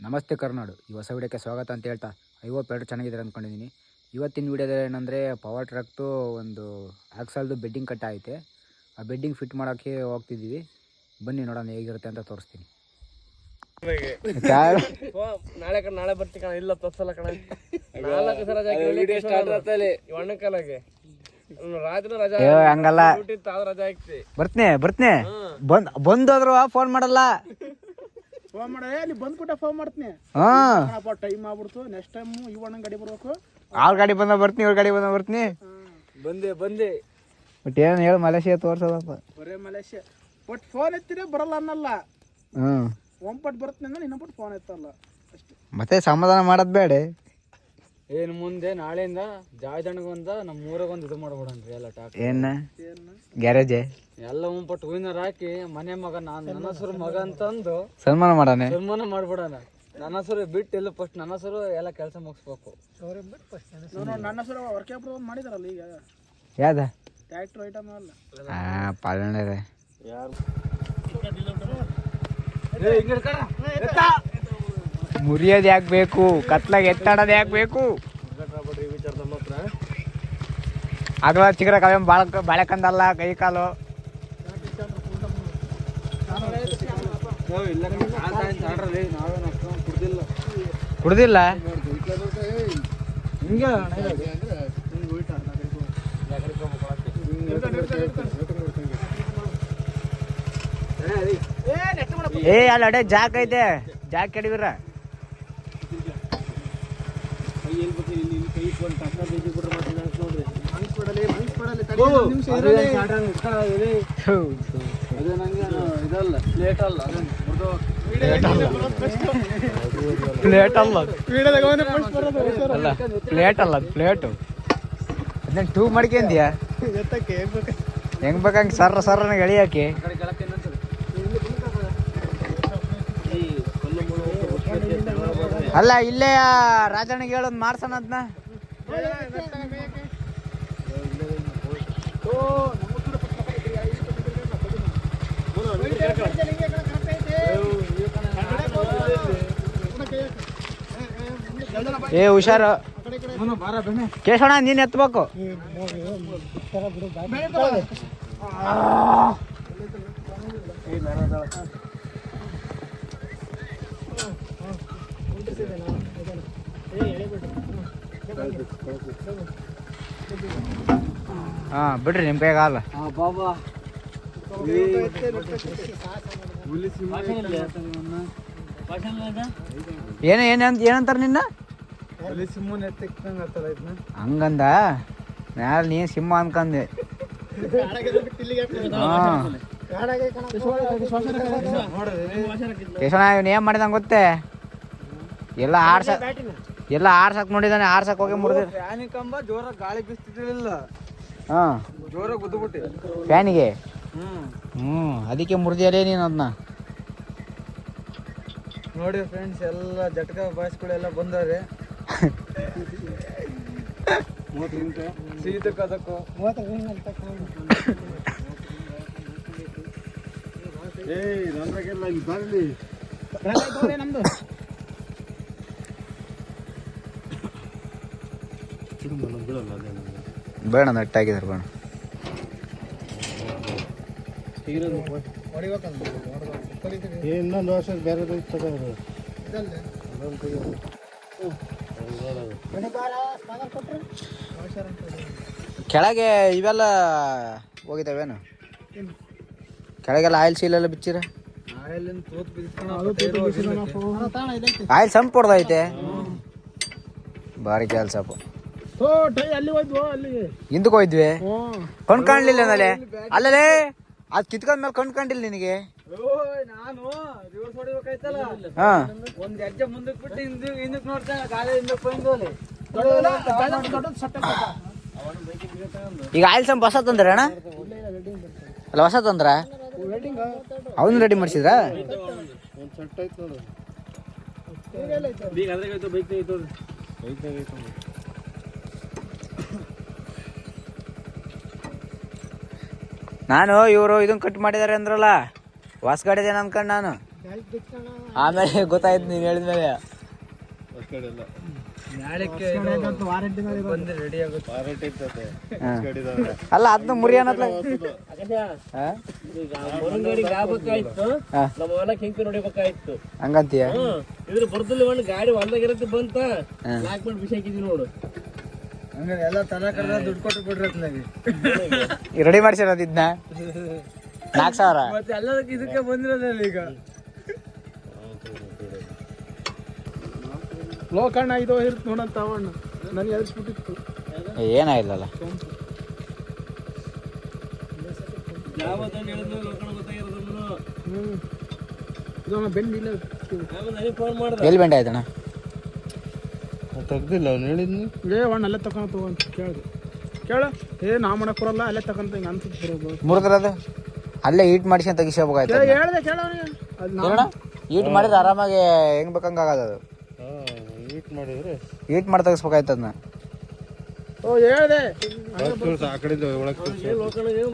ನಮಸ್ತೆ ಕರ್ನಾಡು. ಈ ಹೊಸ ವಿಡಿಯೋಕ್ಕೆ ಸ್ವಾಗತ ಅಂತ ಹೇಳ್ತಾ ಎಲ್ಲರೂ ಚೆನ್ನಾಗಿದ್ದಾರೆ ಅಂದ್ಕೊಂಡಿದ್ದೀನಿ. ಇವತ್ತಿನ ವಿಡಿಯೋದಲ್ಲಿ ಏನಂದರೆ ಪವರ್ ಟ್ರಕ್ದು ಒಂದು ಆಕ್ಸಲ್ದು ಬೆಡ್ಡಿಂಗ್ ಕಟ್ಟ ಐತೆ. ಆ ಬೆಡ್ಡಿಂಗ್ ಫಿಟ್ ಮಾಡೋಕ್ಕೆ ಹೋಗ್ತಿದ್ದೀವಿ. ಬನ್ನಿ ನೋಡೋಣ ಹೇಗಿರುತ್ತೆ ಅಂತ ತೋರಿಸ್ತೀನಿ. ನಾಳೆ ಬರ್ತಿ ಕಣ, ಇಲ್ಲ ತೋರ್ಸಲ್ಲ ಕಣ. ಹಂಗಲ್ಲ, ಬರ್ತೀನಿ ಬಂದೋದ್ರು ಫೋನ್ ಮಾಡಲ್ಲ. ಫೋನ್ ಮಾಡ ಬಂದ್ಬಿಟ್ಟ ಫೋನ್ ಮಾಡ್ತೀನಿ. ಟೈಮ್ ಆಗ್ಬಿಡ್ತು. ನೆಕ್ಸ್ಟ್ ಟೈಮ್ ಇವಣ್ಣ ಗಾಡಿ ಬರ್ಬೇಕು. ಅವ್ರ ಗಾಡಿ ಬಂದ ಬರ್ತೀನಿ, ಇವ್ರ ಗಾಡಿ ಬಂದ ಬರ್ತೀನಿ. ಬಂದೆ ಬಟ್ ಏನು ಹೇಳಿ ಮಲೇಷಿಯಾ ತೋರ್ಸೋದಪ್ಪ. ಬರೇ ಮಲೇಷಿಯಾ ಬಟ್ ಫೋನ್ ಎತ್ತಿದ್ರೆ ಬರಲ್ಲ ಅನ್ನಲ್ಲ. ಒಂಪಟ್ ಬರ್ತೀನಿ ಅಂದ್ರೆ ಇನ್ನೊಂಪಟ್ಟು ಫೋನ್ ಎತ್ತಲ್ಲ ಅಷ್ಟೇ. ಮತ್ತೆ ಸಮಾಧಾನ ಮಾಡೋದ್ ಬೇಡ. ಏನು ಮುಂದೆ ನಾಳೆಯಿಂದ ಜಾಯ್ದಣ್ಗೊಂದ ನಮ್ಮ ಊರಾಗೊಂದು ಇದು ಮಾಡ್ಬಿಡನ್ರಿ ಎಲ್ಲ ಟಾಕ್. ಏನ ಗ್ಯಾರೇಜ್ ಎಲ್ಲ ಒಂಪಟ್ಟು ಹೂವಿನಾರ ಹಾಕಿ ಮನೆ ಮಗ ನನ್ನ ಹೆಸರು ಮಗ ಅಂತಂದು ಸನ್ಮಾನ ಮಾಡ್ಬಿಡಣ. ನನ್ನ ಹೆಸರು ಬಿಟ್ಟು ಎಲ್ಲ ಫಸ್ಟ್ ನನ್ನ ಹೆಸರು ಎಲ್ಲ ಕೆಲಸ ಮುಗಿಸ್ಬೇಕು. ನನ್ನ ಹೆಸರು ವರ್ಕ್ ಮಾಡಿದಾರಲ್ಲ ಈಗ. ಯಾವ್ದ ಟ್ರ್ಯಾಕ್ಟರ್ ಐಟಮ್ ಅಲ್ಲ ಪಾಲನೆ ಮುರಿಯೋದು ಯಾಕೆ ಬೇಕು, ಕತ್ಲಾಗ ಎತ್ತಾಡೋದು ಯಾಕೆ ಬೇಕು? ಅಗಲ ಚಿಕ್ಕರ ಕವೆ ಬಾಳೆಕಂದಲ್ಲ ಕೈ ಕಾಲು ಕುಡ್ದಿಲ್ಲ. ಅಲ್ಲಿ ಅಡೆ ಜಾಕ್ ಐತೆ, ಜಾಕ್ ಕೆಡವಿರ. ಪ್ಲೇಟು ಅದನ್ನ ಟೂ ಮಾಡ್ಕೊಂಡ್ಯಾ ಹೆಂಗ್ ಬೇಕಂಗೆ ಸರ್ರ ಎಳಿಯಾಕಿ. ಅಲ್ಲ ಇಲ್ಲೇ ರಾಜಣ್ಣಗೆ ಹೇಳೋದು ಮಾಡ್ಸೋಣ ಅದನ್ನ. ಏ ಹುಷಾರು ಕೇಶೋಣ, ನೀನ್ ಎತ್ತಬೇಕು. ಹಾ ಬಿಡ್ರಿ ನಿಮ್ ಕೈಗೆ ಹಾಲು. ಏನಂತಾರ ನಿನ್ನ ಹಂಗಂದ ಮ್ಯಾಲ ನೀ ಸಿಂಹ ಅನ್ಕಂದೆ. ಕೇಶವ ಇವನ್ ಏನ್ ಮಾಡಿದಂಗ ಗೊತ್ತೇ, ಎಲ್ಲ ಆರ್ಸಕ್ ನೋಡಿದಾನೆ. ಆರ್ಸಕ್ ಹೋಗಿ ಮುರಿದ ಕಂಬ ಜೋರ ಗಾಳಿ ಬೀಸ್ತಿರ್ಲಿಲ್ಲ. ಜೋರ ಗುದ್ದುಬಿಟ್ಟಿ ಫ್ಯಾನಿಗೆ. ಅದಕ್ಕೆ ಮುರಿದಿಯಲೇ ನೀನು ಅದನ್ನ. ನೋಡಿ ಫ್ರೆಂಡ್ಸ್, ಎಲ್ಲ ಜಟ್ಕ ಬಾಯ್ಸ್ಗಳೆಲ್ಲ ಬಂದವ್ರೆ. ಶೀತಕ್ಕದಕ್ಕೂ ನಮ್ದು ಬೇಡ ನೆಟ್ಟಾಗಿದ್ದಾರೆ ಬೇಡ. ಇನ್ನೊಂದು ವರ್ಷ ಬೇರೆ ಕೆಳಗೆ ಇವೆಲ್ಲ ಹೋಗಿದ್ದಾವೇನು? ಕೆಳಗೆಲ್ಲ ಆಯಿಲ್ ಸೀಲ್ ಎಲ್ಲ ಬಿಚ್ಚಿರ. Oil sump ಹೊಡ್ದೈತೆ. ಭಾರಿ ಕೆಲ್ಸಪ್ಪ. ಹಿಂದಕ್ಕೆ ಹೋಯ್ದ್ವಿ, ಕಣ್ ಕಾಣ್ಲಿಲ್ಲ ನಲೆ. ಅಲ್ಲಲೇ ಅದ್ ಕಿತ್ಕೊಂಡ್ಮೇಲೆ ಕಣ್ ಕಂಡಿಲ್ಲ ನಿನಗೆ. ನಾನು ರಿವರ್ಸ್ ಹೊಡಿಬೇಕಾಯ್ತಲ್ಲ, ಹಾ ಒಂದ್ ಹೆಜ್ಜೆ ಮುಂದಕ್ಕೆ ಬಿಟ್ಟು ಹಿಂದಕ್ಕೆ ನೋಡ್ತಾ ಗಾಳಿ ಹಿಂದಕ್ಕೆ ಬಂದೋಲೆ. ಈಗ ಆಯಿಲ್ ಸಂಪ್ ಹೊಸ ತಂದ್ರ ಅಣ್ಣ? ಅಲ್ಲ ಹೊಸ ತಂದ್ರ ಅವನು ರೆಡಿ ಮಾಡಿಸಿದ್ರ? ನಾನು ಇವರು ಇದನ್ನ ಕಟ್ ಮಾಡಿದಾರೆ ಅಂದ್ರಲ್ಲ, ವಾಸ್ ಗಾಡಿದೇನು ಅನ್ಕೊಂಡು ನಾನು ಆಮೇಲೆ ಗೊತ್ತಾಯ್ತು ನೀನು ಹೇಳಿದ್ಮೇಲೆ. ಅಲ್ಲ ಅದನ್ನ ಮುರಿಯೋಣ ಹಂಗಂತೀಯ? ಇದ್ರ ಬರ್ದಲ್ಲಿ ಒಂದು ಗಾಡಿ ಹೊಲ್ದಾಗಿರತ್ತೆ ಬಂತ ಲಾಕ್ ಮಾಡಿ ಬಿಸಾಕಿದ್ವಿ ನೋಡು. ಎಲ್ಲ ತರ ಕಡೆ ದುಡ್ಡು ಕೊಟ್ಟು ಬಿಡ್ರತ್ಲಾಗಿ ರೆಡಿ ಮಾಡ್ಸಿರೋದು ಇದನ್ನ 4,000. ಮತ್ತೆ ಎಲ್ಲದಕ್ಕೆ ಇದಕ್ಕೆ ಬಂದಿರೋದಲ್ಲ ಈಗ. ಲೋಕಣ್ಣ ಇದು ಇರುತ್ತೆ ನೋಡಂತ ಅವಣ್ಣ ನನಗೆ ಎದುರಿಸ್ಬಿಟ್ಟಿತ್ತು. ಏನಾಗಿಲ್ಲಲ್ಲ. ಇದು ಬೆಂಡಿಲ್ಲ ಎಲ್ಲಿ ಬೆಂಡೆ ಆಯ್ತಣ್ಣ? ತೆಗ್ದಿಲ್ಲ ಅವ್ನು ಹೇಳಿದ್ನಿ. ಅಣ್ಣ ಅಲ್ಲೇ ತಗೊಂತ ಕೇಳ ನಾ ಮಾಡಕ್ ಬರಲ್ಲ ಅಲ್ಲೇ ತಗೊಂತ ಹಿಂಗೆ ಅನ್ಸುತ್ತೆ ಬರೋದು. ಮುರಿದ್ರದು ಅಲ್ಲೇ ಈಟ್ ಮಾಡಿಸಿ ಅಂತ ತೆಗಿಸ್ಕೋಬೇಕಾಯ್ತು. ಹೇಳ್ದೆ ಕೇಳ ಈಟ್ ಮಾಡಿದ್ರೆ ಆರಾಮಾಗಿ ಹೆಂಗ್ ಬೇಕಂಗ ಆಗದ ಅದು. ಈಟ್ ಮಾಡಿ ತೆಗಿಸ್ಬೇಕಾಯ್ತು ಅದನ್ನ. ಹೇಳ್ದೆ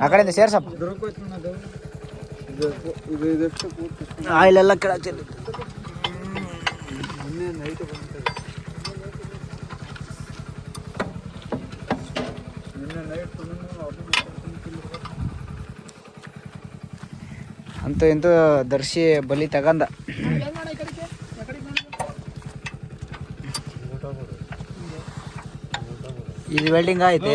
ಆ ಕಡೆಯಿಂದ ಸೇರ್ಸಪ್ಪ. ಆಯಿಲ್ ಎಲ್ಲ ಕೆಳಚಿ ಅಂತೂ ಇಂತೂ ದರ್ಶಿ ಬಲಿ ತಗಂದ. ಇದು ವೆಲ್ಡಿಂಗ್ ಐತೆ.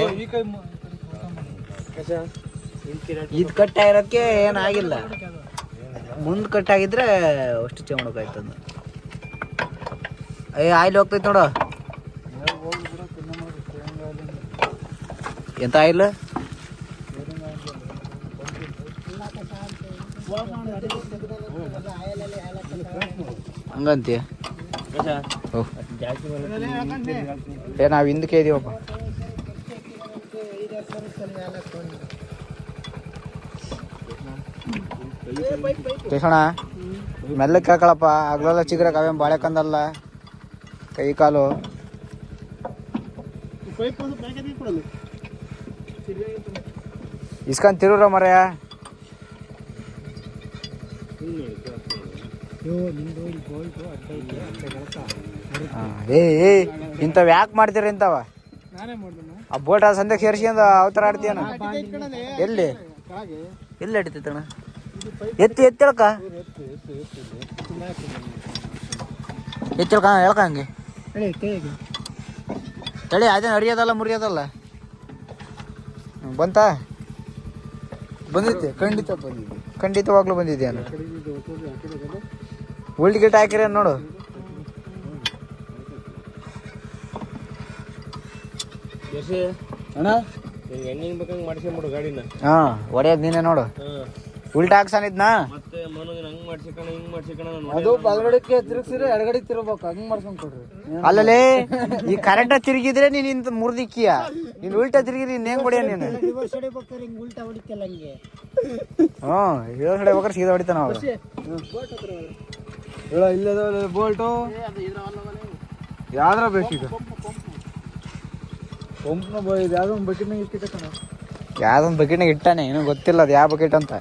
ಇದು ಕಟ್ಟಾಗಿರೋಕ್ಕೆ ಏನಾಗಿಲ್ಲ. ಮುಂದೆ ಕಟ್ಟಾಗಿದ್ರೆ ಅಷ್ಟು ಚಮಡಕಾಯ್ತದ. ಆಯಿಲ್ ಹೋಗ್ತೈತೆ ನೋಡು. ಎಂತ ಆಯಿಲ್? ಹಂಗಂತೀಯ? ನಾವು ಹಿಂದಕ್ಕೆ ಇದೀವಪ್ಪ. ಕೇಸೋಣ ಮೆಲ್ಲಕ್ಕೆ ಕೇಳ್ಕೊಳಪ್ಪ. ಆಗ್ಲೆಲ್ಲ ಚಿಗ್ರಕ್ ಅವೇನು ಬಾಳೆಕಂದಲ್ಲ ಕೈ ಕಾಲು. ಇಸ್ಕೊಂಡ್ ತಿರುವ್ರ ಮರೆಯ. ಏ ಇಂಥವ್ ಯಾಕೆ ಮಾಡ್ತೀರ ಇಂಥವ? ಆ ಬೋಟ್ ಆ ಸಂದೇಶ ಸೇರಿಸ್ಕೊಂಡು ಅವತರ ಆಡ್ತೀಯನ? ಎಲ್ಲಿ ಎಲ್ಲಿ ಅಡಿತೈತಣ್ಣ? ಎತ್ತೇಳಕ ಹೇಳ್ಕ ಹಂಗೆ ತಳಿ. ಅದೇನು ಅರಿಯೋದಲ್ಲ ಮುರಿಯೋದಲ್ಲ. ಬಂತ ಬಂದೈತೆ? ಖಂಡಿತವಾಗ್ಲೂ ಬಂದಿದ್ಯಾನ? ಉಲ್ಟಿ ಗಿಲ್ಟ್ ಹಾಕಿರ ನೋಡು. ಅಣ್ಣ ಹೆಂಗ್ ಬೇಕಂಗ್ ಮಾಡಿಸ್ಕೊಂಬಿಡು ಗಾಡಿನ. ಹಾ ಹೊಡೆಯೋದು ನೀನೆ ನೋಡು. ಉಲ್ಟಾ ಹಾಕ್ಸಾನಿದ್ನ ಮತ್ತೆ ಮನೋಜ್ ಹಂಗ್ ಮಾಡ್ಸಿಕಣ ಹಿಂಗ್ ಮಾಡ್ಸಿಕಣ. ಅದು ಬಲಗಡೆಗೆ ತಿರುಗಿಸಿದ್ರೆ ಎಡಗಡೆ ತಿರ್ಬೇಕು. ಹಂಗ್ ಮಾಡ್ಸ್ಕೊಂಡ್ ಕೊಡ್ರಿ. ಅಲ್ಲಲೇ ಈ ಕರೆಕ್ಟ್ ತಿರುಗಿದ್ರೆ ನೀನ್ ಇಂತ ಮುರ್ದಿಕ್ಕಿಯ. ನೀನ್ ಉಲ್ಟಾ ತಿರುಗಿದ್ರೆ ನೀನ್ ಹೆಂಗ್ ಹೊಡಿಯ ನೀನು? ಇವಾಗ ಹೊಡಿಬೇಕಾರೆ ಸೀದಾ ಹೊಡಿತಾನ ಅವ. ಇಲ್ಲದ ಬೋಲ್ಟು ಯಾವ್ದ್ರ ಬೇಕೀಗ? ಪಂಪ್ನ ಯಾವ್ದೊಂದು ಬಕೆಟ್ನಾಗ ಇಟ್ಟಿಟ್ಟ. ಯಾವ್ದೊಂದು ಬಕೆಟ್ನಾಗ ಇಟ್ಟಾನೆ. ಏನೋ ಗೊತ್ತಿಲ್ಲ ಅದು ಯಾವ ಬಕೆಟ್ ಅಂತ.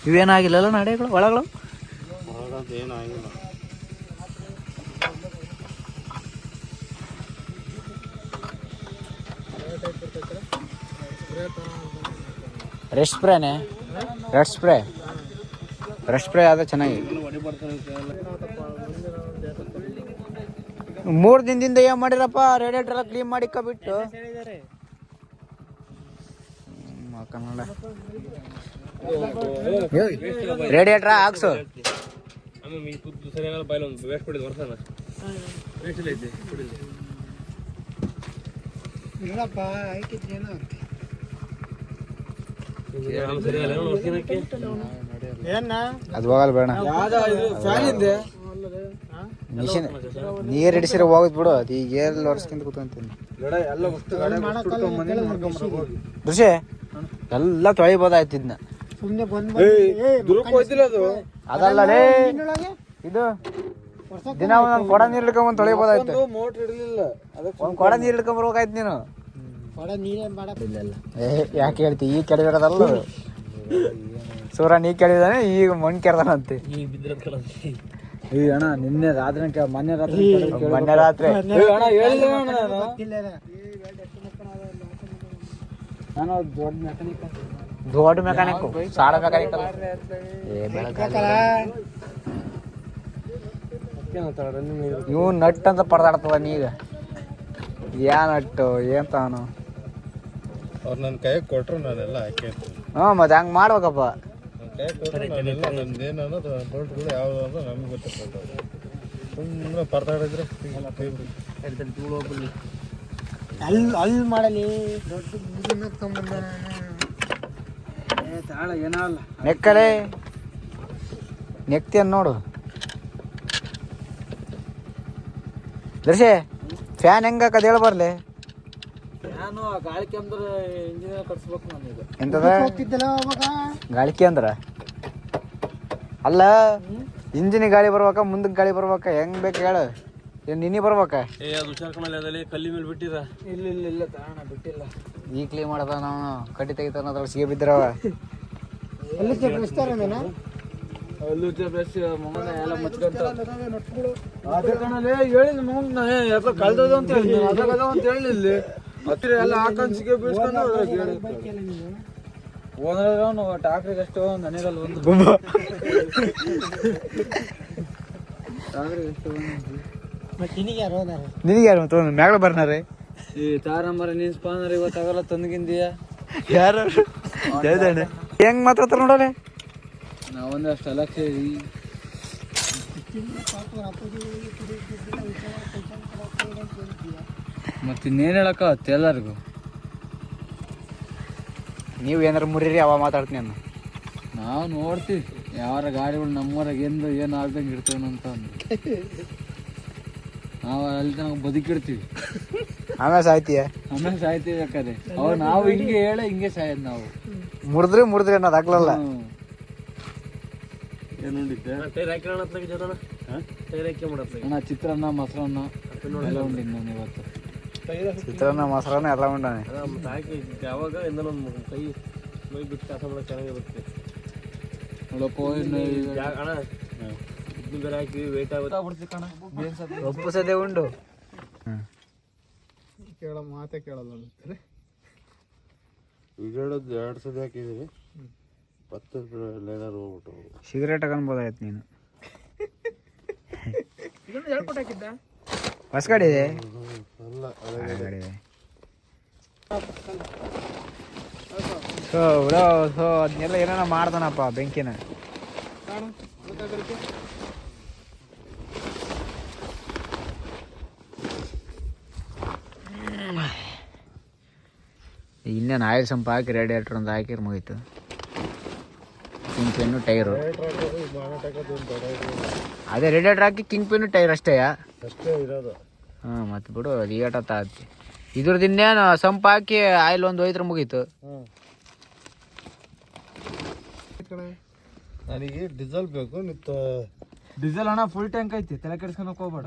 ಇವೇನಾಗಿಲ್ಲಲ್ಲ ನಡೆಗಳು ಒಳಗಳು? ರೆಸ್ಟ್ ಸ್ಪ್ರೇನೆ? ರೆಸ್ಟ್ ಸ್ಪ್ರೇ ಆದ್ರೆ ಚೆನ್ನಾಗಿ. 3 ದಿನದಿಂದ ಏನ್ ಮಾಡಿರಪ್ಪ? ರೇಡಿಯೇಟರ್ ಎಲ್ಲ ಕ್ಲೀನ್ ಮಾಡಿಕ ಬಿಟ್ಟು ರೇಡಿಯೇಟರ್ ಹಾಕ್ಸು. ಅದು ಹೋಗಲ್ಲ ಬೇಡ. ಮಿಷಿನ್ ನೀರು ಹಿಡಿಸಿರ ಹೋಗುದ್ ಬಿಡು. ಅದು ಈಗ ಏರ್ಲ್ಲಿ ಹೊರ್ಸ್ಕೊಂತ ಕೂತ್ಕೊಂತೀನಿ. ಋಷಿ ಎಲ್ಲ ತೊಳಿಬೋದಾಯ್ತು ಇದನ್ನ. ಅದಲ್ಲೇ ಇದು ದಿನ ಒಂದೊಂದು ಕೊಡ ನೀರು ಹಿಡ್ಕೊಂಬಂದು ತೊಳಿಬೋದಾಯ್ತು. ಮೋಟ್ರ್ ಇರ್ಲಿಲ್ಲ ಅದಕ್ಕೆ ಒಂದು ಕೊಡ ನೀರು ಹಿಡ್ಕೊಂಬರ್ಬೇಕಾಯ್ತು ನೀನು. ಕೊಡ ನೀರೇ ಮಾಡಲ್ಲ. ಯಾಕೆ ಹೇಳ್ತಿ? ಈಗ ಕೆಡವಿರೋದಲ್ಲ ಸೂರ, ನೀ ಕೆಡವಿದಾನೆ, ಈಗ ಮಣ್ಣು ಕೆಡ್ದಾನಂತೆ. ಈಗ ಬಿದ್ರ ಈ ಅಣ್ಣ ನಿನ್ನೆ ರಾತ್ರಿ ಮೊನ್ನೆ ರಾತ್ರಿ ಮೊನ್ನೆ ರಾತ್ರಿ ಅಣ್ಣ ಹೇಳಿಲ್ಲ ನಾನು ದೊಡ್ಡ ಮೆಕ್ಯಾನಿಕ್, ಸಾಡ ಮೆಕ್ಯಾನಿಕ್ ಅಲ್ಲ. ಇವ್ ನಟ್ ಅಂತ ಪರದಾಡ್ತದ ನೀಗ. ಯಾ ನಟ್ಟು ಏನ್ ತಾನು ಅವ್ರು ನನ್ನ ಕೈಗೆ ಕೊಟ್ರು ನಾನೆಲ್ಲ ಹಾಕಿರ್ತೀನಿ. ಮತ್ತೆ ಹಂಗ್ ಮಾಡ್ಬೇಕಪ್ಪ. ನನ್ನ ಕೈಗೆ ಕೊಟ್ಟರು ನಾನೆಲ್ಲ ನಂದೇನು ಅನ್ನೋದು ಬೋಲ್ಟ್ಗಳು ಯಾವುದು ಅಂತ ನಮ್ಗೆ ಗೊತ್ತಿರ್ತದೆ. ಸುಮ್ಮನೆ ಪರದಾಡಿದ್ರೆ ಅಲ್ಲಿ ಮಾಡಲಿ ಏನಲ್ಲ ನೆಕ್ಕಲೆ ನೆಕ್ತಿಯನ್ ನೋಡು. ದರ್ಶೆ ಫ್ಯಾನ್ ಹೆಂಗ ಹಾಕದ್ ಹೇಳ ಬರ್ಲಿ. ನಾನು ಗಾಳಿಕೆ ಅಂದ್ರೆ ಇಂಜಿನಿಯರ್ ಕಟ್ಸ್ಬೇಕು ನಾನೀಗ. ಎಂತದ ಗಾಳಿಕೆ ಅಂದ್ರ ಅಲ್ಲ, ಇಂಜಿನ್ ಗಾಳಿ ಬರ್ಬೇಕ, ಮುಂದಕ್ಕೆ ಗಾಳಿ ಬರ್ಬೇಕ, ಹೆಂಗ್ ಬೇಕು ಹೇಳು. ಏನ್ ನಿನ್ನೆ ಬರ್ಬೇಕ? ಅದು ಹುಷಾರ್ ಕಣಲ್ಲಿ ಅದಲ್ಲಿ ಕಲ್ಲಿ ಮೇಲೆ ಬಿಟ್ಟಿರ. ಇಲ್ಲ ತಾಣ ಬಿಟ್ಟಿಲ್ಲ. ಈಗ ಕ್ಲೀನ್ ಮಾಡದ ನಾವು ಕಟ್ಟಿ ತೆಗಿತಾನ, ಅದ್ರೊಳಗೆ ಸಿಗಿ ಬಿದ್ರವ. ಅಲ್ಲೂ ಬ್ರಷ್ ಮಗನ ಎಲ್ಲ ಮುಚ್ಕೊಂತ ಅದೇ ಕಣಲ್ಲಿ ಹೇಳಿದ್ ಮಗನ ಯಾಕೋ ಕಳ್ದದ ಅಂತ ಹೇಳಿ ಅದಾಗದ ಅಂತ ಹೇಳಿಲ್ಲ. ಹತ್ತಿರ ಎಲ್ಲ ಹಾಕೊಂಡ್ ಸಿಗಿ ಬೀಳ್ಸ್ಕೊಂಡು ಓನರ್ನು ಟಾಕ್ರಿಗೆ ಎಷ್ಟು ನನಗಲ್ಲ ಒಂದು ಟಾಕ್ರಿಗೆ ಎಷ್ಟು ನಿನಗೆ ಯಾರು ತೊಗೊಂಡು ಮ್ಯಾಗಳ ಬರ್ನಾರೆ? ಈ ತಾರಂಬರ ನೀನ್ ಸ್ಪಾನರ್ ಇವತ್ತಾಗಲ್ಲ ತಂದ್ಗಿಂದಿಯ ಯಾರು ಹೆಂಗ್ ಮಾತಾಡ್ತಾರ ನೋಡಲೆ. ನಾವೊಂದು ಅಷ್ಟು ಲಕ್ಷ ಮತ್ತೆ ಇನ್ನೇನು ಹೇಳಕ್ಕ ಎಲ್ಲರಿಗೂ. ನೀವು ಏನಾರು ಮುರಿರಿ ಅವ ಮಾತಾಡ್ತೀನಿ ಅನ್ನ. ನಾವು ನೋಡ್ತೀವಿ ಯಾರ ಗಾಡಿಗಳು ನಮ್ಮೂರಾಗ ಏನು ಆಗ್ದಂಗೆ ಇರ್ತೇವೆ ಅಂತ ಅಂದು ನಾವು ಅಲ್ಲಿ ತನಕ ಬದುಕಿರ್ತೀವಿ. ಆಮೇಲೆ ಸಾಯ್ತೀಯ? ಆಮೇಲೆ ಸಾಯ್ತೀವಿ ಬೇಕಾದ್ರೆ. ಅವ್ರು ನಾವು ಹಿಂಗೆ ಹೇಳ ಹಿಂಗೆ ಸಾಯೋದು ನಾವು. ಮುರಿದ್ರಿ ಅನ್ನೋದು ಆಗ್ಲಲ್ಲ. ಅಣ್ಣ ಚಿತ್ರಾನ್ನ ಮೊಸರನ್ನ ಎಲ್ಲ ಉಂಡಿದ್ದು ನಾನು ಇವತ್ತು. ಚಿತ್ರಾನ್ನ ಮೊಸರನ್ನ ಎಲ್ಲ ಉಂಡಾನೆ. ಯಾವಾಗ ಕೈ ಮೈ ಬಿಟ್ಟು ಕೆಲಸ ಮಾಡೋಕೆ ಚೆನ್ನಾಗಿರುತ್ತೆ ನೋಡಪ್ಪ. ಅಣ್ಣ ಇದ್ನ ಬೇರೆ ಹಾಕಿ ವೇಟ್ ಆಗುತ್ತೆ ಕಣ. ಒಪ್ಪಿಸದೆ ಉಂಡು. ಕೇಳೋ ಮಾತೇ ಕೇಳಲ್ಲ ಅಂತಾರೆ. ಈಗೇಳೋದು 2 ಸತಿ ಹಾಕಿದ್ದೀವಿ. 10 ಲೈನರ್ ಹೋಗ್ಬಿಟ್ಟು ಸಿಗರೇಟ್ ಹಾಕನ್ಬೋದಾಯ್ತು ನೀನು. ಹೇಳ್ಕೊಟ್ಟಾಕಿದ್ದ ಹೊಸ ಗಾಡಿ ಇದೆ ಅಲ್ಲ ಗಾಡಿ ಇದೆ. ಸೊ ಅದನ್ನೆಲ್ಲ ಏನಾರ ಮಾಡ್ತಾನಪ್ಪ ಬೆಂಕಿನ. ಇನ್ನೇನು ಆಯಿಲ್ ಸಂಪ್ ಹಾಕಿ ರೇಡಿಯೇಟರ್ ಒಂದು ಹಾಕಿರ್ ಮುಗೀತು. ಕಿಂಗ್ ಪೆನ್ನು ಟೈರು, ಅದೇ ರೇಡಿಯೇಟರ್ ಹಾಕಿ ಕಿಂಗ್ ಪೆನ್ನು ಟೈರ್ ಅಷ್ಟೇ ಅಷ್ಟೇ ಇರೋದು. ಹಾಂ ಮತ್ತೆ ಬಿಡು, ಅದು ಏಟತ್ತ ಆಯ್ತು. ಇದ್ರದ್ದು ಇನ್ನೇನು ಸಂಪ್ ಹಾಕಿ ಆಯಿಲ್ ಒಂದು ಹೋಯ್ತ್ರ ಮುಗೀತು. ನನಗೆ ಡೀಸೆಲ್ ಬೇಕು. ಡೀಸೆಲ್ ಅಣ್ಣ ಫುಲ್ ಟ್ಯಾಂಕ್ ಐತಿ, ತಲೆ ಕೆಡ್ಸ್ಕೊಳಕ್ ಹೋಗ್ಬೇಡ.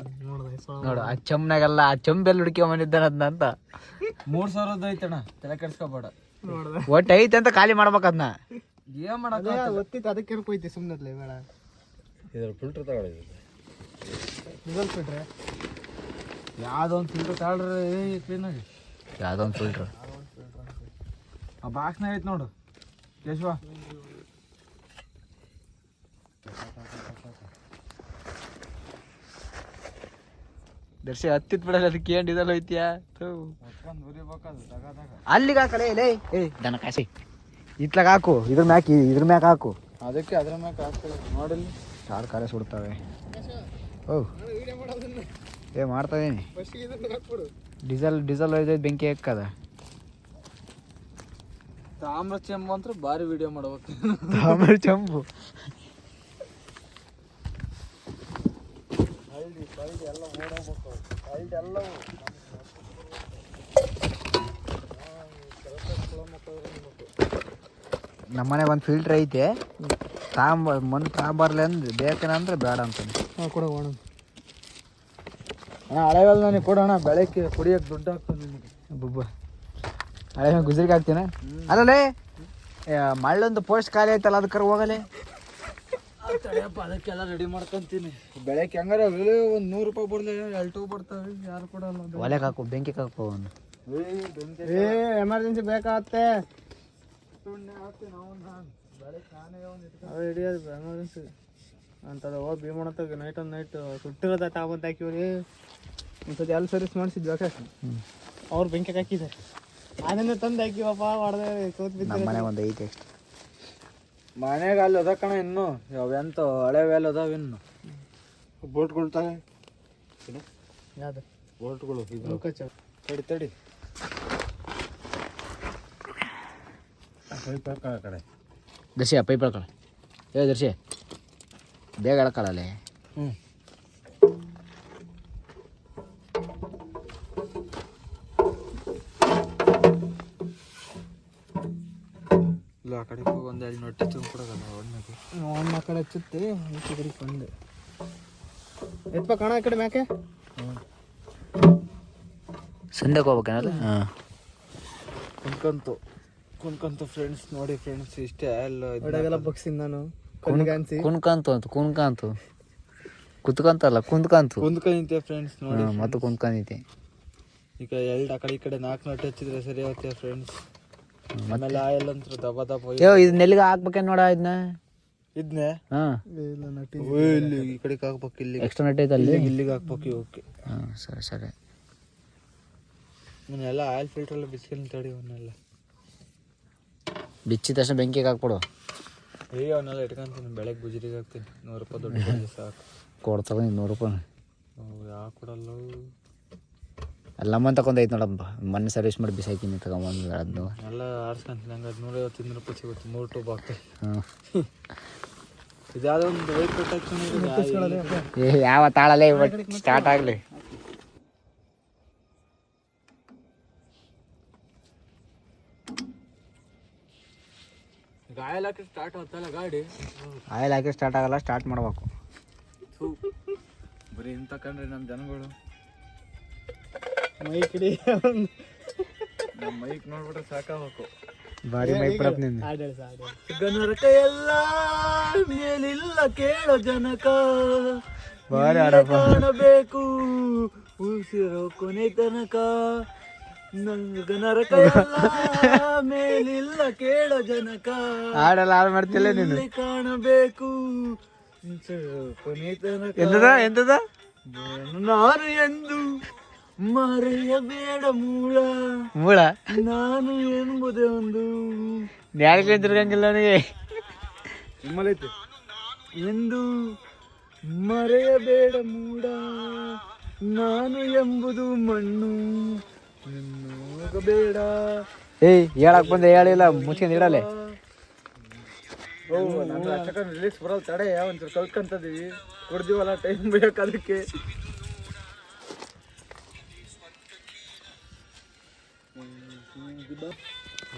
ನೋಡು ಆ ಚಮ್ನಾಗೆಲ್ಲ ಆ ಚಂಬೆಲ್ಲ ಹುಡುಕ್ಕೊಂಬಂದಿದ್ದಾನ ಅಂತ. 3,000 ಐತಣ್ಣ, ತಲೆ ಕೆಡ್ಸ್ಕೊಬೇಡ. ಒಟ್ಟು ಐತೆ ಅಂತ ಖಾಲಿ ಮಾಡ್ಬೇಕದ್ನ. ಏನ್ ಮಾಡಕ್ ಅದಕ್ಕೆ ಹೋಯ್ತಿ ಸುಮ್ಮನೆ ಬೇಡ. ಇದ್ರ ಫಿಲ್ಟರ್ ತಗೊಳ್ಳಿದ್ದೆ. ಡೀಸೆಲ್ ಫಿಲ್ಟ್ರೆ ಯಾವ್ದೋ ಒಂದು ಫಿಲ್ಟರ್ ತಗೊಳ್ರಿ ಕ್ಲೀನಾಗಿ. ಯಾವುದೋ ಒಂದು ಫಿಲ್ಟ್ರ್ ಆ ಬಾಕ್ಸ್ನಾಗ ಐತಿ ನೋಡು ಕೇಶವ. ದರ್ಶಿ ಹತ್ತಿತ್ ಬಿಡಲ್ಲ, ಅದಕ್ಕೆ ಏನು ಡೀಸೆಲ್ ಹೋಯ್ತಿಯಾ? ಅಲ್ಲಿಗೆ ಹಾಕಲೇ ಲೇ. ದನ ಕಾಸಿ ಇತ್ಲಾಗ ಹಾಕು, ಇದ್ರ ಮ್ಯಾಕ್ ಹಾಕು. ಅದಕ್ಕೆ ಅದ್ರ ಮ್ಯಾಗ ಹಾಕ್ತಾರೆ ನೋಡಲ್ಲಿ. ಸಾರು ಕಾಲೇ ಸುಡ್ತಾವೆ. ಮಾಡ್ತಾ ಇದೀನಿ. ಡೀಸೆಲ್ ಒಯ್ದೈತೆ ಬೆಂಕಿ ಹಾಕದ. ತಾಮ್ರ ಚೆಂಬು ಅಂತ ಭಾರಿ ವಿಡಿಯೋ ಮಾಡ್ಬೇಕು. ತಾಮ್ರ ಚೆಂಬು ನಮ್ಮನೆಗೆ ಒಂದು ಫಿಲ್ಟ್ರ್ ಐತೆ. ಮಣ್ಣು ತಾಂಬರ್ಲಿ ಅಂದ್ರೆ ಬೇಕೇನಂದ್ರೆ ಬೇಡ ಅಂತಾನೆ. ಅಣ್ಣ ಹಳೆವೆಲ್ಲ ನನಗೆ ಕೊಡೋಣ ಬೆಳಗ್ಗೆ ಕುಡಿಯೋಕೆ ದುಡ್ಡು ಹಾಕ್ತಾನೆ ನಿಮಗೆ ಬುಬ್ಬ ಹಳೆ ಗುಜರಿಗೆ ಹಾಕ್ತೀನ ಅಲ್ಲೇ ಮಳ್ಳೊಂದು ಪೋಸ್ಟ್ ಖಾಲಿ ಆಯ್ತಲ್ಲ ಅದಕ್ಕೆ ಹೋಗಲೇ ತಡೆಯಪ್ಪ ಅದಕ್ಕೆಲ್ಲ ರೆಡಿ ಮಾಡ್ಕೊಂತೀನಿ ಬೆಳಗ್ಗೆ ಹೆಂಗಾರ ಒಂದು 100 ರೂಪಾಯಿ ಬರ್ಲಿ ಎಲ್ಟು ಬರ್ತಾವೆ ಯಾರು ಕೊಡಲ್ಲ ಒಲೆಗೆ ಹಾಕು ಬೆಂಕಿ ಹಾಕು ಅವನು ಎಮರ್ಜೆನ್ಸಿ ಬೇಕಾಗತ್ತೆ ಹಿಡಿಯೋದು ಎಮರ್ಜೆನ್ಸಿ ಅಂತದ ಹೋಗಿ ಭೀಮಣ್ಣತ್ತಾಗ ನೈಟ್ ಸುಟ್ಟಿರೋದ ತಾಬಂತ ಹಾಕಿವ್ರಿ ಒಂದ್ಸತಿ ಎಲ್ಲ ಸರ್ವಿಸ್ ಮಾಡಿಸಿದ್ವಿ ಯಾಕೆ ಅವ್ರು ಬೆಂಕಿ ಹಾಕಿದ್ದಾರೆ ಅದನ್ನೇ ತಂದು ಹಾಕಿವಪ್ಪ ಹೊಡೆದ ಸೋತ್ ನಮ್ಮ ಮನೆ ಒಂದು ಐತೆ ಅಷ್ಟು ಮನೆಗೆ ಅಲ್ಲಿ ಅದ ಕಣ ಇನ್ನು ಅವೆಂತ ಹಳೆವೆಲ್ಲ ಅದಾವ ಇನ್ನು ಬೋಟ್ಗಳು ತಾವೆ ಯಾವ್ದು ಬೋಟ್ಗಳು ಲೋಕಚ ತಡಿ ತಡಿ ಆ ಕಡೆ ದರ್ಶಿ ಪೈಪ್ ಹೇಳ್ಕೊಳ ದರ್ಶಿ ಬೇಗ ಹೇಳ್ಕೊಳ್ಳಲ್ಲೇ ಹ್ಞೂ ಇಲ್ಲ ಆ ಕಡೆ ಒಂದು 2 ನೊಟ್ಟಿ ತುಂಬಿಕೊಡೋದಲ್ಲ ಒಣ್ಣಗೆ ಒಂದು ಆ ಕಡೆ ಹಚ್ಚುತ್ತೆ ಈ ಕಡೆ ಬಂದೆ ಎತ್ಪ ಕಣ ಈ ಕಡೆ ಮ್ಯಾಕೆ ಸಂದಕ್ಕೆ ಹೋಗ್ಬೇಕೇನಲ್ಲ ಹಾಂ ಕುನ್ಕಂತು ಫ್ರೆಂಡ್ಸ್ ನೋಡಿ ಫ್ರೆಂಡ್ಸ್ ಇಷ್ಟೇ ಎಲ್ಲ ಹೊಡೆಗೆಲ್ಲ ಬಗ್ಸಿದ್ ನಾನು ಕಣ್ಗಾನ್ಸಿ ಕುಣ್ಕಂತು ಕುತ್ಕಂತಲ್ಲ ಕುಂತ್ಕಂತು ಕುಂದ್ಕಂತೆ ಫ್ರೆಂಡ್ಸ್ ನೋಡಿ ಮತ್ತು ಕುಂತ್ಕಂದೈತಿ ಈಗ ಎರಡು ಆ ಕಡೆ ಈ ಕಡೆ 4 ನೊಟ್ಟಿ ಹಚ್ಚಿದ್ರೆ ಸರಿ ಹೋಗುತ್ತೆ ಫ್ರೆಂಡ್ಸ್ ಆಮೇಲೆ ಆಯಲ್ ಅಂತ ದಬ ದಬ ಇದು ನೆಲ್ಲಿಗೆ ಹಾಕ್ಬೇಕೇನು ನೋಡ ಇದನ್ನ ಇದನ್ನೇ ಹಾಂ ಇಲ್ಲ ನಟಿ ಇಲ್ಲಿ ಈ ಕಡೆಗೆ ಹಾಕ್ಬೇಕು ಇಲ್ಲಿ ಎಕ್ಸ್ಟ್ರಾ ನಟ್ ಐತೆ ಅಲ್ಲಿ ಇಲ್ಲಿಗೆ ಹಾಕ್ಬೇಕು ಓಕೆ ಹಾಂ ಸರಿ ಸರಿ ಎಲ್ಲ ಆಯಿಲ್ ಫಿಲ್ಟರ್ ಎಲ್ಲ ಬಿಸ್ಕಿಲ್ ತಡಿ ಅವನ್ನೆಲ್ಲ ಬಿಚ್ಚಿದ ತಕ್ಷಣ ಬೆಂಕಿಗೆ ಹಾಕ್ಬಿಡು ಅವನ್ನೆಲ್ಲ ಇಟ್ಕೊಂತೀನಿ ಬೆಳಗ್ಗೆ ಗುಜರಿಗೆ ಹಾಕ್ತೀನಿ 100 ರೂಪಾಯಿ ದುಡ್ಡು ಸಾಕು ಕೊಡ್ತಾವ 100 ರೂಪಾಯಿ ಯಾಕೆ ಕೊಡಲ್ಲ ಎಲ್ಲಮ್ಮ ತಗೊಂಡೈತೆ ನೋಡಪ್ಪ ಮೊನ್ನೆ ಸರ್ವಿಸ್ ಮಾಡಿ ಬಿಸಾಕಿನಿ ತಗೊಂಬಂದು ಅದನ್ನು ಎಲ್ಲ ಆಡ್ಸ್ಕೊಂತೀನಿ ಹಂಗೆ 150 ರೂಪಾಯಿ ಸಿಗುತ್ತೆ 3 ಟೂಬ್ ಆಗ್ತದೆ ಹಾಂ ಇದ್ಯಾವುದೋ ಒಂದು ವೈಟ್ ಪ್ರೊಟೆಕ್ಷನ್ ಯಾವ ತಾಳಲ್ಲೇ ಸ್ಟಾರ್ಟ್ ಆಗಲಿ ಗಾಯಲ್ ಹಾಕಿ ಸ್ಟಾರ್ಟ್ ಆಗ್ತಲ್ಲ ಗಾಡಿ ಆಯಿಲ್ ಹಾಕಿ ಸ್ಟಾರ್ಟ್ ಆಗಲ್ಲ ಸ್ಟಾರ್ಟ್ ಮಾಡ್ಬೇಕು ಬರೀ ಇಂತ ಕಂಡ್ರೆ ನಮ್ಮ ಜನಗಳು ಮೈ ಕಿಡಿ ನಮ್ಮ ಮೈಕ್ ನೋಡ್ಬಿಟ್ರೆ ಸಾಕಾಗಬೇಕು ಭಾರಿ ಮೈ ಬಿಡಪ್ ನಿಂದು ಹಾಡೇಳಿ ಸಾಡು ಗನರಕ ಎಲ್ಲ ಮೇಲಿಲ್ಲ ಕೇಳೋ ಜನಕ ಭಾರಿ ಆಡಪ್ಪ ಕಾಣಬೇಕು ಉಸಿರೋ ಕೊನೆ ತನಕ ನರಕ ಎಲ್ಲ ಮೇಲಿಲ್ಲ ಕೇಳೋ ಜನಕ ಹಾಡೆಲ್ಲ ಹಾಳು ಮಾಡ್ತಿಲ್ಲ ನೀನು ಇಲ್ಲಿ ಕಾಣಬೇಕು ಕೊನೆ ತನಕ ಎಂತದ ನಾನು ಎಂದು ಮರೆಯಬೇಡ ಮೂಳ ನಾನು ಎಂಬುದೇ ಒಂದು ಯಾರಿಗೆ ತಿರ್ಗಂಗಿಲ್ಲ ನನಗೆ ನಿಮ್ಮಲ್ಲೈತೆ ಎಂದು ಮರೆಯಬೇಡ ಮೂಡ ನಾನು ಎಂಬುದು ಮಣ್ಣು ಹೋಗಬೇಡ ಏಯ್ ಹೇಳಕ್ ಬಂದೆ ಹೇಳಿಲ್ಲ ಮುಚ್ಕೊಂಡು ಇಡಲೆ ರಿಲೀಕ್ಸ್ ಬರಲ್ಲ ತಡೆ ಒಂಚೂರು ಕಲ್ತ್ಕೊಂತದೀವಿ ಕುಡ್ದಿವಲ್ಲ ಟೈಮ್ ಬೇಕು ಅದಕ್ಕೆ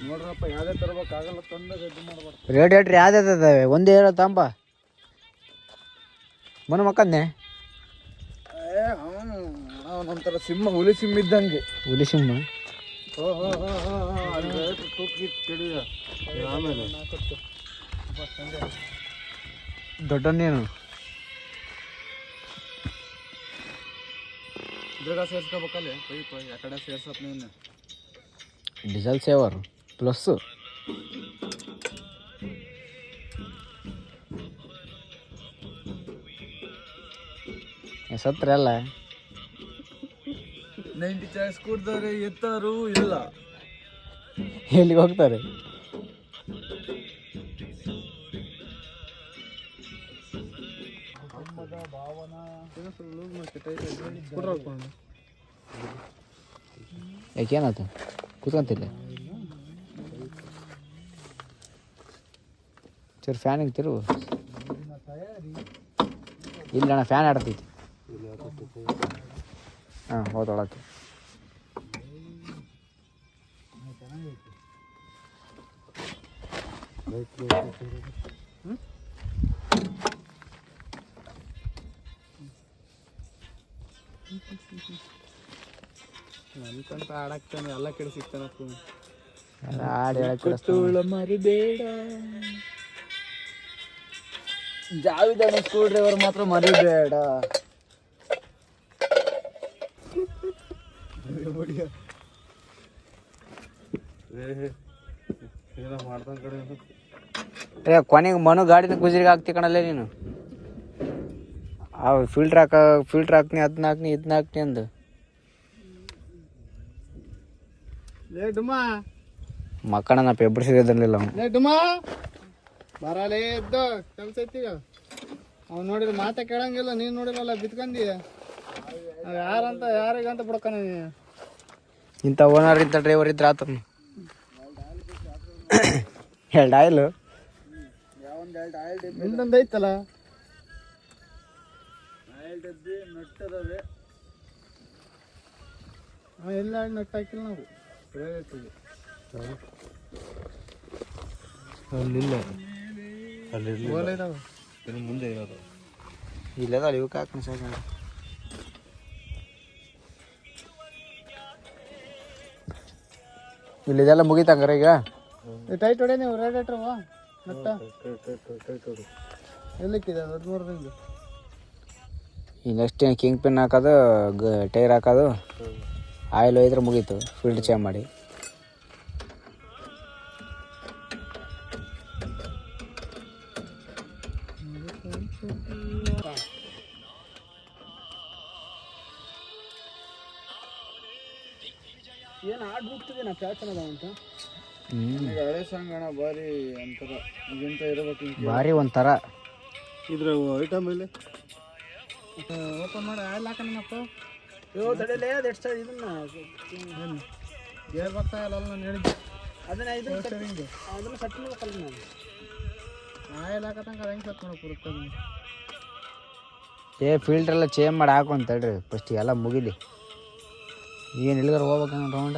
ನೋಡ್ರಪ್ಪ ಯಾವ್ದೇ ತರ್ಬೇಕಾಗಲ್ಲ ತಂದಾಗ ಇದು ಮಾಡ್ಬಾರ್ದು ರೇಡಿಯೇಟ್ರ್ ಯಾವ್ದಾವೆ ಒಂದೇ ಹೇಳೋ ತಾಂಬ ಮನ ಮಕ್ಕಂದೆ ಒಂಥರ ಸಿಂಹ ಹುಲಿ ಸಿಂಹ ಇದ್ದಂಗೆ ಹುಲಿ ಸಿಂಹ ಆಮೇಲೆ ದೊಡ್ಡ ನೀನು ಇದ್ರಾಗ ಸೇರ್ಸ್ಕೋಬೇಕಲ್ಲ ಪೈಪ್ ಆ ಕಡೆ ಸೇರ್ಸಪ್ ನೀನು ಡೀಸೆಲ್ ಸೇವರ್ ಪ್ಲಸ್ ಸತ್ರ ಅಲ್ಲ 90 ಚಾಯ್ಸ್ ಕುಡ್ದವ್ರೆ ಎತ್ತಾರು ಇಲ್ಲ ಎಲ್ಲಿಗೆ ಹೋಗ್ತಾರೆ ಯಾಕೇನಾಯ್ತು ಕೂತ್ಕೊಂತಿಲ್ಲ ಸರಿ ಫ್ಯಾನಿಗೆ ತಿರುವು ಇಲ್ಲ ಅಣ್ಣ ಫ್ಯಾನ್ ಆಡ್ತೈತಿ ಹಾಂ ಹೋದೊಳಕ್ಕೆ ಅಂತಂತ ಆಡಾಕ್ತಾನೆ ಎಲ್ಲ ಕಡೆ ಸಿಗ್ತಾನಪ್ಪ. ಹಾಡು ಹೇಳಕ್ಕೆ ತುಳ ಮರಿಬೇಡ ಜಾವಿದಾನ ಸ್ಕ್ರೂ ಡ್ರೈವರ್ ಮಾತ್ರ ಮರಿಬೇಡ. ಏನೋ ಮಾಡ್ದಂಗ್ ಕಡೆ ಇದು. ಕೊನೆಗೆ ಮನು ಗಾಡಿನ ಗುಜರಿಗೆ ಹಾಕ್ತಿ ಕಣಲ್ಲೇ ನೀನು. ಅವು ಫಿಲ್ಟ್ರ್ ಹಾಕ್ನಿ ಅದನ್ನ ಹಾಕ್ನಿ ಇದನ್ನ ಹಾಕ್ನಿ ಅಂದು ಲೇ ಡುಮಾ ಮಕ್ಕಳ ನಾ ಎಬ್ಬರಿಸಿದ್ರಲಿಲ್ಲ ಅವನು. ಲೇ ಡುಮಾ ಬರಲೇ ಎದ್ದು ಕೆಲ್ಸ ಐತಿಗ. ಅವ್ನು ನೋಡಿದ್ರೆ ಮಾತಾ ಕೇಳಂಗಿಲ್ಲ, ನೀನು ನೋಡಿರಲ್ಲ ಬಿತ್ಕಂದಿ. ಯಾರಂತ ಯಾರಿಗಂತ ಬಿಡ್ತಾನೆ. ಇಂಥ ಓನರ್ ಇಂಥ ಡ್ರೈವರ್ ಇದ್ರೆ ಆತ. 2 ಆಯಿಲು ನಿಂದೊಂದು ಐತಲ್ಲ ನಟ್ಟದವೆ ಎಲ್ಲ ನಟ್ಟು ಹಾಕಿಲ್ಲ ನಾವು. ಅಲ್ಲಿಲ್ಲ ಅಲ್ಲಿ ಓಲೆ ಇದಾವೆ. ಇನ್ನು ಮುಂದೆ ಇರೋದು ಇಲ್ಲದ ಇವಕ್ಕೆ ಹಾಕ್ನಿ ಸಾಕ. ಇಲ್ಲಿದೆಲ್ಲ ಮುಗಿತಂಗಾರ ಈಗ. ಟೈಟ್ ಹೊಡೆ ನೀವು ರೇಡಿಯೇಟ್ರವ ನಟ್ಟ ಎಲ್ಲಿಕ್ಕಿದೆ 13ರಿಂದ. ಈ ನೆಕ್ಸ್ಟ್ ಏನು ಕಿಂಗ್ ಪಿನ್ ಹಾಕೋದು, ಟೈರ್ ಹಾಕೋದು, ಆಯಿಲ್ ಒಯ್ದ್ರೆ ಮುಗೀತು. ಫೀಲ್ಡ್ ಚೇಂಜ್ ಮಾಡಿ ಏನು ಆಡ್ ಬಿಡ್ತಿದೆ ನಾ ಫ್ಯಾಷನ್ ಅದಾವ ಅಂತ. ಈಗ ಹಳೆ ಸಾಂಗ್ ಅಣ್ಣ ಭಾರಿ ಒಂಥರ ಈಗಿಂತ ಇರಬೇಕು. ಭಾರಿ ಒಂಥರ. ಇದ್ರ ಐಟಮ್ ಇಲ್ಲಿ ಓಪನ್ ಮಾಡಿ ಆಯಿಲ್ ಹಾಕಣಪ್ಪ. ತಡೆಯಲೇ ಅದು ಎಷ್ಟು ಇದನ್ನ ಗೇರ್ ಬರ್ತಾ ಇಲ್ಲ ನಾನು ಹೇಳಿದ್ದೆ. ಅದನ್ನ ಅದನ್ನು ಸಟ್ ಮಾಡ್ಬೇಕಲ್ಲ ನಾನು. ಆಯಿಲ್ ಹಾಕತಂಕ ಅದು ಹೆಂಗೆ ಸಟ್ ಮಾಡಕ್ಕೆ ಬರುತ್ತೆ ಅದನ್ನು. ಫಿಲ್ಟ್ರೆಲ್ಲ ಚೇಂಜ್ ಮಾಡಿ ಹಾಕು ಅಂತ ಹೇಳ್ರಿ ಫಸ್ಟ್ ಎಲ್ಲ ಮುಗಿಲಿ. ಏನು ಇಲ್ಲಿಗಾರ ಹೋಗ್ಬೇಕಂತ ರೌಂಡ.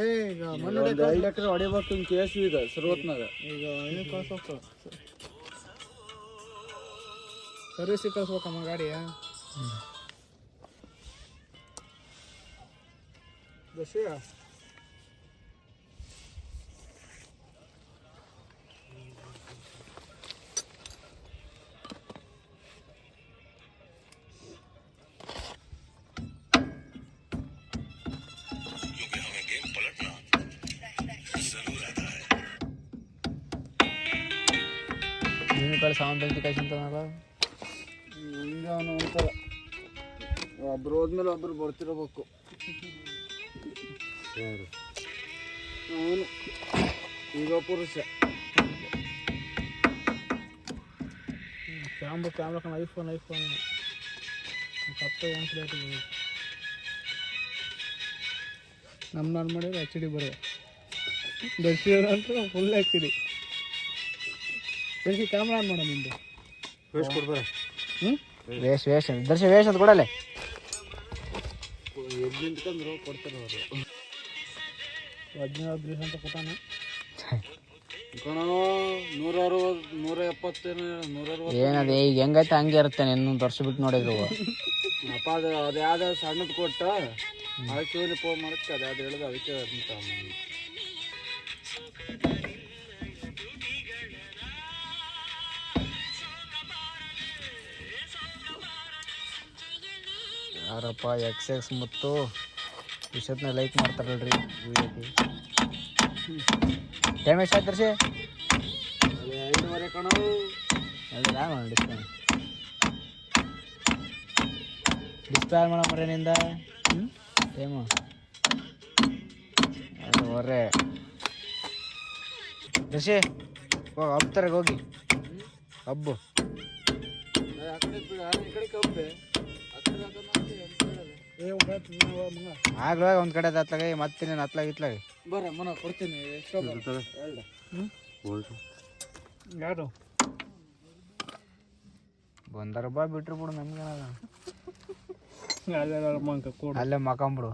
ಈಗ ಮಣ್ಣು 5 ಎಕರೆ ಹೊಡಿಬೇಕು ಹಿಂಗೆ ಕೇಸು ಇದೆ ಸರ್ವತ್ನಾಗ. ಈಗ ಏನು ಕಳ್ಸ್ಬೇಕು, ಸರ್ವಿಸಿಗೆ ಕಳ್ಸ್ಬೇಕಮ್ಮ ಗಾಡಿಯ. ಬಸ್ಸಿಗ ನೀನು ಕಡೆ ಸಾವನ್ ಬೆಂಕಿ ಕಾಯ್ಸಂತನಲ್ಲ. ಹಿಂಗೆ ಅವನು ಒಂಥರ ಒಬ್ರು ಹೋದ್ಮೇಲೆ ಒಬ್ರು ಬರ್ತಿರಬೇಕು. ಅವನು ಈಗ ಪುರುಷ. ಕ್ಯಾಮ್ರಾ ಐಫೋನ್ 10 ಪ್ಲೇಟ್ ನಮ್ಮ ನಾನು ಮಾಡಿದ್ರೆ HD ಬರೋ ದರ್ಶನ ಫುಲ್ HD. ದರ್ಶಿ ಕ್ಯಾಮ್ರಾ ಆನ್ ಮಾಡೋ ನಿಂದು ವೇಸ್ಟ್ ಕೊಡ್ತಾರೆ. ವೇಷ ದರ್ಶನ ವೇಷ ಅಂತ ಕೊಡಲ್ಲ. ಎದ್ದು ನಿಂತ್ಕೊಂಡ್ರು ಕೊಡ್ತಾರೆ ಅವರು. 15 ಅಂತ ಕೊಟ್ಟಾನ ಕಣೋ 160 170 160. ಏನದು ಈಗ ಹೆಂಗೈತೆ ಹಂಗೆ ಇರುತ್ತೆ. ಇನ್ನೊಂದು ವರ್ಷ ಬಿಟ್ಟು ನೋಡಿದ್ರು ಅಪ್ಪ ಅದು ಯಾವ್ದು ಸಣ್ಣದು ಕೊಟ್ಟ ಅದಕ್ಕೆ ಫೋನ್ ಮಾಡಕ್ಕೆ ಅದು ಯಾವ್ದು ಹೇಳಿದ ಅದಕ್ಕೆ ಅಂತ. ಯಾರಪ್ಪ XX ಮತ್ತು ವಿಷಯತ್ನ ಲೈಕ್ ಮಾಡ್ತಾರಲ್ರಿ ವಿಡಿಯೋಗೆ. ಟೈಮ್ ಎಷ್ಟು ಆಯ್ತು ರೀ? 5:30 ಕಣೋ. ಡಿಸ್ಪ್ಲೇ ಆನ್ ಮಾಡೋ ಮರೇನಿಂದ ಟೈಮು ಅದು ಹೊರ್ರೆ ದರ್ಶಿ ಹಬ್ತಾರೆ ಹೋಗಿ ಹಬ್ಬು. ಆ ಕಡೆ ಬಿಡು, ಈ ಕಡೆ ಕಬ್ಬೆ ಆಗ್ಲೂ ಒಂದು ಕಡೆ ಹತ್ಲಾಗ ಮತ್ತೆ ನೀನು ಹತ್ಲಾಗ ಇತ್ಲಾಗ ಬರ್ರ ಮನ ಕೊಡ್ತೀನಿ. ಎಷ್ಟೋ ಯಾರು ಬಂದಾರ ಬಾ ಬಿಟ್ರು ಬಿಡು ನಮ್ಗೆ ಕೊಡು. ಅಲ್ಲೇ ಮಕ್ಕಂಬಿಡು.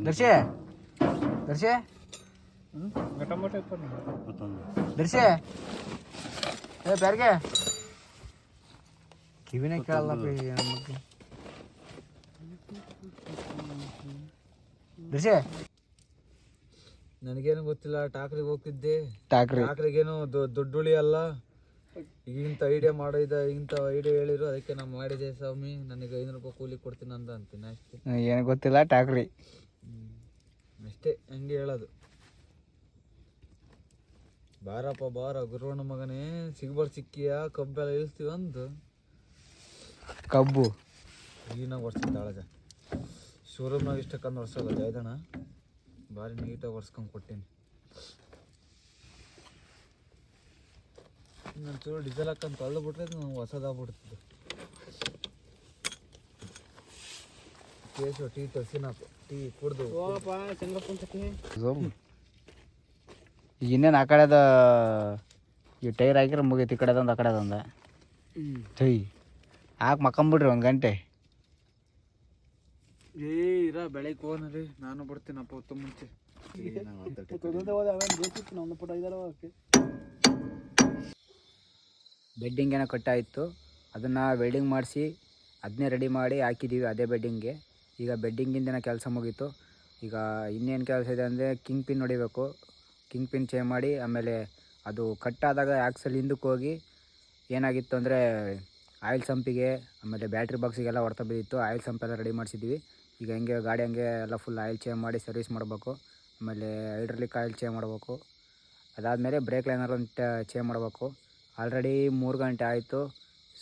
ದರ್ಶಿ ದರ್ಶಿ ಏ ಬ್ಯಾರ್ಗೆ ಕಿವಿನೇ ಕೇಳಲ್ಲ ದೃಶ್ಯ ನನಗೇನು ಗೊತ್ತಿಲ್ಲ, ಟಾಕ್ರಿಗೆ ಹೋಗ್ತಿದ್ದೆ. ಟಾಕ್ರಿ ಟಾಕ್ರಿಗೇನು ದುಡ್ಡು ಉಳಿಯಲ್ಲ. ಇಂಥ ಐಡಿಯಾ ಇಂಥ ಐಡಿಯಾ ಹೇಳಿರು, ಅದಕ್ಕೆ ನಾನು ಮಾಡಿದೆ ಸ್ವಾಮಿ, ನನಗೆ 500 ರೂಪಾಯಿ ಕೂಲಿ ಕೊಡ್ತೀನಿ ಅಂತೀನಿ ಅಷ್ಟೇ. ಏನು ಗೊತ್ತಿಲ್ಲ ಟಾಕ್ರಿ ಅಷ್ಟೇ, ಹಂಗೆ ಹೇಳೋದು. ಬಾರಪ್ಪ ಬಾರ ಗುರುವಣ್ಣ ಮಗನೇ, ಸಿಕ್ಕಿಯ ಕಬ್ಬೆಲ್ಲ ಇಳಿಸ್ತೀವಿ ಅಂದು ಕಬ್ಬು ಕ್ಲೀನಾಗಿ ಒರ್ಸ್ಕೊಂಡು ತಾಳಗ ಶೋರೂಮ್ನಾಗ ಇಷ್ಟಕ್ಕಂದು ಒರ್ಸೋಲ್ಲ ಜಾಯ್ದಣ್ಣ, ಭಾರಿ ನೀಟಾಗಿ ಒರ್ಸ್ಕೊಂಡು ಕೊಟ್ಟೀನಿ. ನಾನು ಚೂರು ಡೀಸೆಲ್ ಹಾಕೊಂಡು ತೊಳೆದು ಬಿಟ್ರೆ ನಾವು ಹೊಸದಾಗ್ಬಿಡ್ತಿದ್ದು. ಕೇಸು ಟೀ ತರ್ಸಿನಾಕು, ಟೀ ಕುಡ್ದು ಹೋಗಪ್ಪ ಚಂದ್ರಪ್ಪನ ಚಟ್ನಿ. ಇನ್ನೇನು ಆ ಕಡೆದ ಈ ಟೈರ್ ಹಾಕಿದ್ರೆ ಮುಗೀತು, ಈ ಕಡೆದೊಂದು ಆ ಕಡೆದೊಂದ ಥೈ ಹಾಕಿ ಮಕ್ಕಂಬಿಡ್ರಿ 1 ಗಂಟೆ. ಇರ ಬೆಳಗ್ಗೆ ಹೋಗ್ರಿ, ನಾನು ಬಿಡ್ತೀನಪ್ಪ ಹೊತ್ತು ಮುಂಚೆ. ಬೆಡ್ಡಿಂಗ್ ಏನೋ ಕಟ್ಟಾಯಿತು, ಅದನ್ನು ವೆಲ್ಡಿಂಗ್ ಮಾಡಿಸಿ ಅದನ್ನೇ ರೆಡಿ ಮಾಡಿ ಹಾಕಿದ್ದೀವಿ ಅದೇ ಬೆಡ್ಡಿಂಗ್ಗೆ. ಈಗ ಬೆಡ್ಡಿಂಗಿಂದ ಕೆಲಸ ಮುಗೀತು. ಈಗ ಇನ್ನೇನು ಕೆಲಸ ಇದೆ ಅಂದರೆ ಕಿಂಗ್ ಪಿನ್ ಹೊಡಿಬೇಕು. ಕಿಂಗ್ ಪಿನ್ ಚೇಂಜ್ ಮಾಡಿ, ಆಮೇಲೆ ಅದು ಕಟ್ಟಾದಾಗ ಆ್ಯಕ್ಸಲ್ ಹಿಂದಕ್ಕೆ ಹೋಗಿ ಏನಾಗಿತ್ತು ಅಂದರೆ ಆಯಿಲ್ ಸಂಪಿಗೆ ಆಮೇಲೆ ಬ್ಯಾಟ್ರಿ ಬಾಕ್ಸಿಗೆಲ್ಲ ಹೊಡ್ತಾ ಬಿದ್ದಿತ್ತು. ಆಯಿಲ್ ಸಂಪೆಲ್ಲ ರೆಡಿ ಮಾಡಿಸಿದ್ವಿ. ಈಗ ಹಂಗೆ ಗಾಡಿ ಹಂಗೆ ಎಲ್ಲ ಫುಲ್ ಆಯಿಲ್ ಚೇಂಜ್ ಮಾಡಿ ಸರ್ವಿಸ್ ಮಾಡಬೇಕು. ಆಮೇಲೆ ಹೈಡ್ರಾಲಿಕ್ ಆಯಿಲ್ ಚೇಂಜ್ ಮಾಡಬೇಕು. ಅದಾದಮೇಲೆ ಬ್ರೇಕ್ ಲೈನರ್ ಒಂದು ಚೇಂಜ್ ಮಾಡಬೇಕು. ಆಲ್ರೆಡಿ 3 ಗಂಟೆ ಆಯಿತು.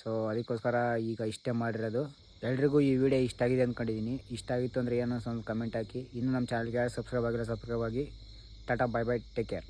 ಸೊ ಅದಕ್ಕೋಸ್ಕರ ಈಗ ಇಷ್ಟೇ ಮಾಡಿರೋದು. ಎಲ್ರಿಗೂ ಈ ವಿಡಿಯೋ ಇಷ್ಟ ಆಗಿದೆ ಅಂದ್ಕೊಂಡಿದ್ದೀನಿ. ಇಷ್ಟ ಆಗಿತ್ತು ಅಂದರೆ ಏನೋ ಒಂದು ಕಮೆಂಟ್ ಹಾಕಿ. ಇನ್ನೂ ನಮ್ಮ ಚಾನಲ್ಗೆ ಸಬ್ಸ್ಕ್ರೈಬ್ ಆಗಿರೋ ಸಬ್ಸ್ಕ್ರೈಬ್ ಆಗಿ. Tata, bye bye, take care.